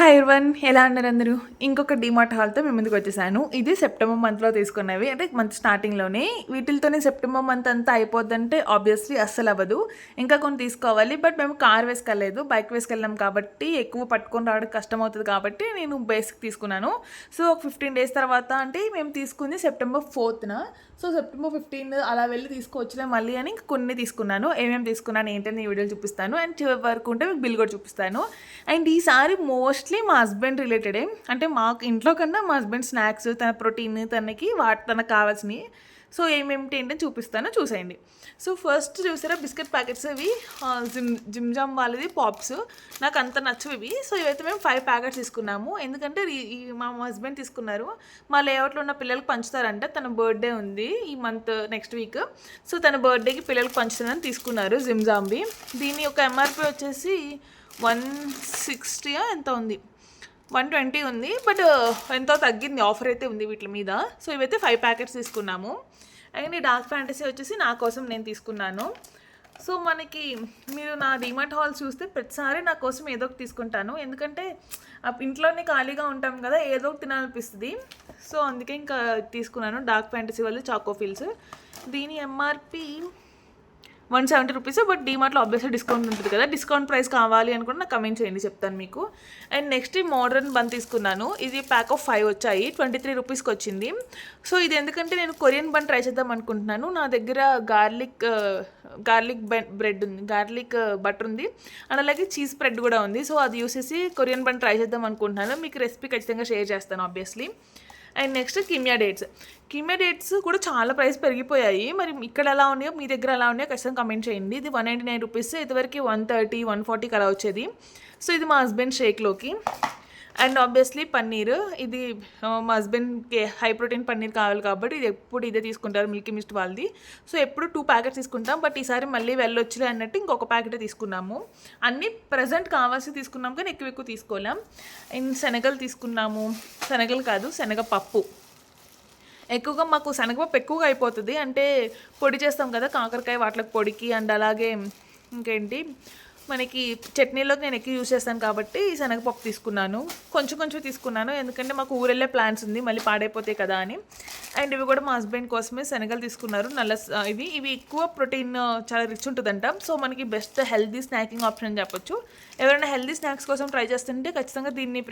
Hi everyone, ఎలా ఉన్నారు అందరూ? ఇంకొక డీమార్ట్ హాల్తో మేము ముందుకు వచ్చేసాను. ఇది సెప్టెంబర్ మంత్లో తీసుకున్నవి, అంటే మంత్ స్టార్టింగ్లోనే. వీటితోనే సెప్టెంబర్ మంత్ అంతా అయిపోద్దంటే ఆబ్వియస్లీ అస్సలు అవ్వదు. ఇంకా కొన్ని తీసుకోవాలి, బట్ మేము కార్ వేసుకెళ్ళలేదు, బైక్ వేసుకెళ్ళాం కాబట్టి ఎక్కువ పట్టుకొని రావడం కష్టం అవుతుంది కాబట్టి నేను బేసిక్ తీసుకున్నాను. సో ఒక 15 days తర్వాత, అంటే మేము తీసుకుంది సెప్టెంబర్ 4th. సో సెప్టెంబర్ 15 అలా వెళ్ళి తీసుకోవచ్చులే మళ్ళీ అని కొన్ని తీసుకున్నాను. ఏమేమి తీసుకున్నాను ఏంటని ఈ వీడియోలు చూపిస్తాను, అండ్ చివరి వరకు ఉంటే మీకు బిల్ కూడా చూపిస్తాను. అండ్ ఈసారి మోస్ట్లీ మా హస్బెండ్ రిలేటెడే, అంటే మాకు ఇంట్లో కన్నా మా హస్బెండ్ స్నాక్స్, తన ప్రోటీన్, తనకు కావాల్సినవి. సో ఏమేమిటి ఏంటని చూపిస్తాను, చూసేయండి. సో ఫస్ట్ చూసారా బిస్కెట్ ప్యాకెట్స్, ఇవి జిమ్ జామ్ వాళ్ళది పాప్స్. నాకు అంత నచ్చవు ఇవి. సో ఇవైతే మేము 5 ప్యాకెట్స్ తీసుకున్నాము, ఎందుకంటే మా హస్బెండ్ తీసుకున్నారు. మా లేఅవుట్లో ఉన్న పిల్లలకి పంచుతారంట, తన బర్త్డే ఉంది ఈ మంత్ నెక్స్ట్ వీక్. సో తన బర్త్డేకి పిల్లలకి పంచుతారని తీసుకున్నారు జిమ్ జామ్వి. దీని యొక్క ఎంఆర్పి వచ్చేసి 160 ఎంత ఉంది, 120 ఉంది, బట్ ఎంతో తగ్గింది, ఆఫర్ అయితే ఉంది వీటి మీద. సో ఇవైతే 5 ప్యాకెట్స్ తీసుకున్నాము. అండ్ ఈ డార్క్ ఫ్యాంటసీ వచ్చేసి నా కోసం నేను తీసుకున్నాను. సో మనకి మీరు నా డీమార్ట్ హాల్స్ చూస్తే ప్రతిసారి నా కోసం ఏదో ఒకటి తీసుకుంటాను, ఎందుకంటే ఇంట్లోనే ఖాళీగా ఉంటాం కదా, ఏదో ఒకటి తినాలనిపిస్తుంది. సో అందుకే ఇంకా తీసుకున్నాను డార్క్ ఫ్యాంటసీ వాళ్ళు చాకోఫిల్స్. దీని ఎంఆర్పి 170 రూపీస్, బట్ డీమార్ట్లో ఆబ్వియస్లీ డిస్కౌంట్ ఉంటుంది కదా. డిస్కౌంట్ ప్రైస్ కావాలి అనుకుంటే నాకు కమెంట్ చేయండి, చెప్తాను మీకు. అండ్ నెక్స్ట్ ఈ మోడర్న్ బన్ తీసుకున్నాను. ఇది ప్యాక్ ఆఫ్ 5 వచ్చాయి, 23 రూపీస్కి వచ్చింది. సో ఇది ఎందుకంటే నేను కొరియన్ బన్ ట్రై చేద్దాం అనుకుంటున్నాను. నా దగ్గర గార్లిక్ బ్రెడ్ ఉంది, గార్లిక్ బటర్ ఉంది, అండ్ అలాగే చీజ్ బ్రెడ్ కూడా ఉంది. సో అది యూస్ చేసి కొరియన్ బన్ ట్రై చేద్దాం అనుకుంటున్నాను. మీకు రెసిపీ ఖచ్చితంగా షేర్ చేస్తాను obviously. And next Kimia dates కూడా చాలా ప్రైస్ పెరిగిపోయాయి. మరి ఇక్కడ ఎలా ఉన్నాయో, మీ దగ్గర ఎలా ఉన్నాయో ఖచ్చితంగా కమెంట్ చేయండి. ఇది 199 రూపీస్, ఇదివరకు 130, 140 అలా వచ్చేది. సో ఇది మా హస్బెండ్ షేక్లోకి. అండ్ ఆబ్వియస్లీ పన్నీర్, ఇది మా హస్బెండ్కి హై ప్రోటీన్ పన్నీర్ కావాలి కాబట్టి ఇది ఎప్పుడు ఇదే తీసుకుంటారు, మిల్కీ మిస్ట్ వాళ్ళది. సో ఎప్పుడు 2 ప్యాకెట్స్ తీసుకుంటాం, బట్ ఈసారి మళ్ళీ వెళ్ళొచ్చులే అన్నట్టు ఇంకొక ప్యాకెటే తీసుకున్నాము. అన్నీ ప్రజెంట్ కావాల్సి తీసుకున్నాం కానీ ఎక్కువ తీసుకోలేం. అండ్ శనగలు తీసుకున్నాము, శనగపప్పు. ఎక్కువగా మాకు శనగపప్పు ఎక్కువగా అయిపోతుంది, అంటే పొడి చేస్తాం కదా కాకరకాయ వాటికి పొడికి, అండ్ అలాగే ఇంకేంటి మనకి చట్నీలోకి నేను ఎక్కువ యూజ్ చేస్తాను కాబట్టి శనగపప్పు తీసుకున్నాను. కొంచెం తీసుకున్నాను, ఎందుకంటే మాకు ఊరెళ్ళే ప్లాన్స్ ఉంది, మళ్ళీ పాడైపోతాయి కదా అని. అండ్ ఇవి కూడా మా హస్బెండ్ కోసమే శనగలు తీసుకున్నారు. ఇవి ఎక్కువ ప్రోటీన్, చాలా రిచ్ ఉంటుందంట. సో మనకి బెస్ట్ హెల్దీ స్నాకింగ్ ఆప్షన్ అని చెప్పొచ్చు. ఎవరైనా హెల్దీ స్నాక్స్ కోసం ట్రై చేస్తుంటే ఖచ్చితంగా దీన్ని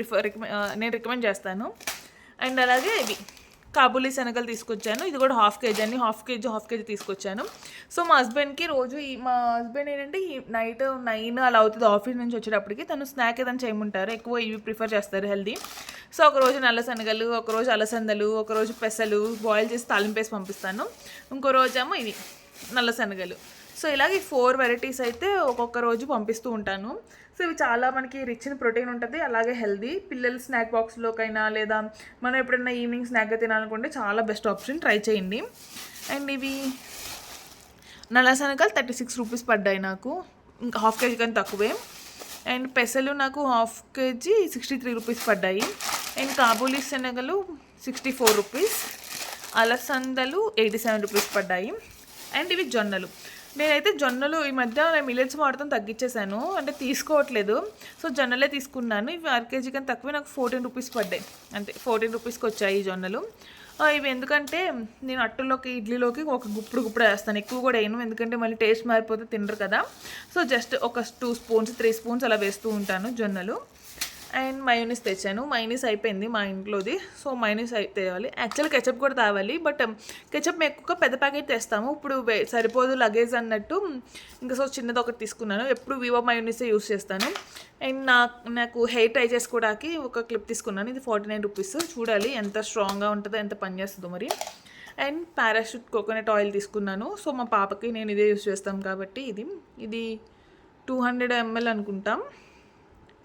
నేను రికమెండ్ చేస్తాను. అండ్ అలాగే ఇవి కాబూలీ శనగలు తీసుకొచ్చాను. ఇది కూడా హాఫ్ కేజీ తీసుకొచ్చాను. సో మా హస్బెండ్కి రోజు మా హస్బెండ్ ఏంటంటే నైట్ 9 అలా అవుతుంది ఆఫీస్ నుంచి వచ్చేటప్పటికి, తను స్నాక్ ఏదైనా చేయమంటారు, ఎక్కువ ఇవి ప్రిఫర్ చేస్తారు హెల్దీ. సో ఒకరోజు నల్ల శనగలు, ఒకరోజు అలసందలు, ఒకరోజు పెసలు బాయిల్ చేసి తాలింపేసి పంపిస్తాను, ఇంకో రోజేమో ఇవి నల్ల శనగలు. సో ఇలాగ 4 వెరైటీస్ అయితే ఒక్కొక్క రోజు పంపిస్తూ ఉంటాను. సో ఇవి చాలా మనకి రిచ్ ఇన్ ప్రోటీన్ ఉంటుంది, అలాగే హెల్దీ. పిల్లలు స్నాక్ బాక్స్లోకైనా, లేదా మనం ఎప్పుడైనా ఈవినింగ్ స్నాక్గా తినాలనుకుంటే చాలా బెస్ట్ ఆప్షన్, ట్రై చేయండి. అండ్ ఇవి నల్ల శనగలు 36 రూపీస్ పడ్డాయి నాకు, ఇంకా హాఫ్ కేజీ కానీ తక్కువే. అండ్ పెసలు నాకు హాఫ్ కేజీ 63 రూపీస్ పడ్డాయి. అండ్ కాబూలీ శనగలు 64 రూపీస్, అలసందలు 87 రూపీస్ పడ్డాయి. అండ్ ఇవి నేనైతే జొన్నలు ఈ మధ్య మిల్లెట్స్ వాడటం తగ్గించేశాను, అంటే తీసుకోవట్లేదు. సో జొన్నలే తీసుకున్నాను. ఇవి 1 కేజీ కానీ తక్కువే, నాకు 14 రూపీస్ పడ్డాయి, అంటే 14 రూపీస్కి వచ్చాయి ఈ జొన్నలు. ఇవి ఎందుకంటే నేను అట్టులోకి, ఇడ్లీలోకి ఒక గుప్పుడు వేస్తాను, ఎక్కువ కూడా వేయను, ఎందుకంటే మళ్ళీ టేస్ట్ మారిపోతే తినరు కదా. సో జస్ట్ ఒక 2 స్పూన్స్ 3 స్పూన్స్ అలా వేస్తూ ఉంటాను జొన్నలు. అండ్ మయోనీస్ తెచ్చాను, మయోనీస్ అయిపోయింది మా ఇంట్లోది. సో మయోనీస్ తేవాలి. యాక్చువల్గా కెచప్ కూడా తేవాలి, బట్ కెచప్ మేము ఎక్కువగా పెద్ద ప్యాకెట్ తెస్తాము, ఇప్పుడు సరిపోదు లగేజ్ అన్నట్టు ఇంకా సో చిన్నది ఒకటి తీసుకున్నాను. ఎప్పుడు వివో మయోనీసే యూస్ చేస్తాను. అండ్ నాకు హెయిర్ ట్రై చేసుకోవడానికి ఒక క్లిప్ తీసుకున్నాను, ఇది 49 రూపీస్. చూడాలి ఎంత స్ట్రాంగ్గా ఉంటుందో, ఎంత పనిచేస్తుందో మరి. అండ్ పారాషూట్ కోకోనట్ ఆయిల్ తీసుకున్నాను. సో మా పాపకి నేను ఇదే యూస్ చేస్తాను కాబట్టి ఇది 200 ml అనుకుంటాం,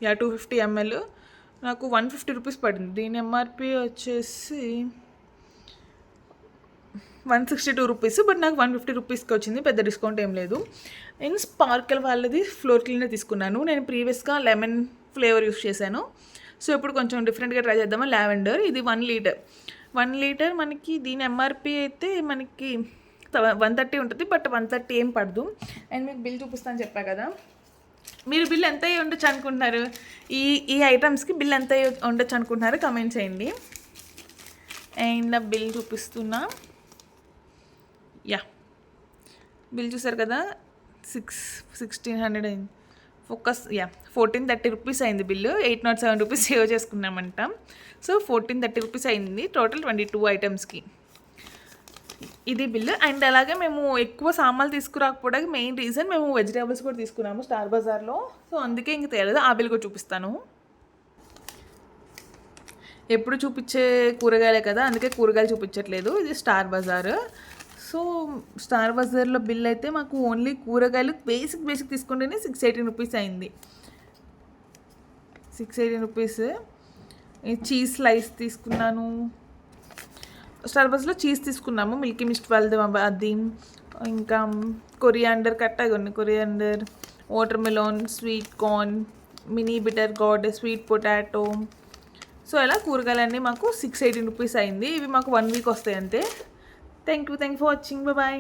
250 ml. నాకు 150 రూపీస్ పడింది. దీని ఎంఆర్పి వచ్చేసి 162 రూపీస్, బట్ నాకు 150 రూపీస్కి వచ్చింది, పెద్ద డిస్కౌంట్ ఏం లేదు. నేను స్పార్కిల్ వాళ్ళది ఫ్లోర్ క్లీనర్ తీసుకున్నాను. నేను ప్రీవియస్గా లెమన్ ఫ్లేవర్ యూస్ చేశాను. సో ఇప్పుడు కొంచెం డిఫరెంట్గా ట్రై చేద్దామా, లావెండర్. ఇది 1 లీటర్ మనకి దీని ఎంఆర్పి అయితే మనకి 130 ఉంటుంది, బట్ 130 ఏం పడదు. అండ్ మీకు బిల్ చూపిస్తాను చెప్పా కదా, మీరు బిల్ ఎంత అయ్యి ఉండొచ్చు అనుకుంటున్నారు? ఈ ఈ ఐటమ్స్కి బిల్ ఎంత అయ్యి ఉండొచ్చు అనుకుంటున్నారో కమెంట్ చేయండి. అండ్ బిల్ చూపిస్తున్నా. యా, బిల్ చూసారు కదా, 1600 అయింది. ఫోకస్ 1430 రూపీస్ అయింది బిల్లు. 807 రూపీస్ సేవ్ చేసుకున్నామంట. సో 1430 రూపీస్ అయింది టోటల్ 22 ఐటమ్స్కి. ఇది బిల్లు. అండ్ అలాగే మేము ఎక్కువ సామాన్లు తీసుకురాకపోవడానికి మెయిన్ రీజన్ మేము వెజిటేబుల్స్ కూడా తీసుకున్నాము స్టార్ బజార్లో. సో అందుకే ఇంక తెలియదు. ఆ బిల్ కూడా చూపిస్తాను. ఎప్పుడు చూపించే కూరగాయలే కదా, అందుకే కూరగాయలు చూపించట్లేదు. ఇది స్టార్ బజార్. సో స్టార్ బజార్లో బిల్ అయితే మాకు ఓన్లీ కూరగాయలు బేసిక్ తీసుకుంటేనే 618 రూపీస్ అయింది. 618 రూపీస్. చీజ్ స్లైస్ తీసుకున్నాను. స్టార్ బజార్లో చీజ్ తీసుకున్నాము, మిల్కీ మిస్ట్ వాళ్ళది అది. ఇంకా కొరియాండర్ కట్ట, కొన్ని coriander, water melon, sweet corn, mini bitter gourd, sweet potato. So ఇలా కూరగాయలన్నీ మాకు 618 రూపీస్ అయింది. ఇవి మాకు 1 వీక్ వస్తాయి అంతే. Thank you for watching. Bye.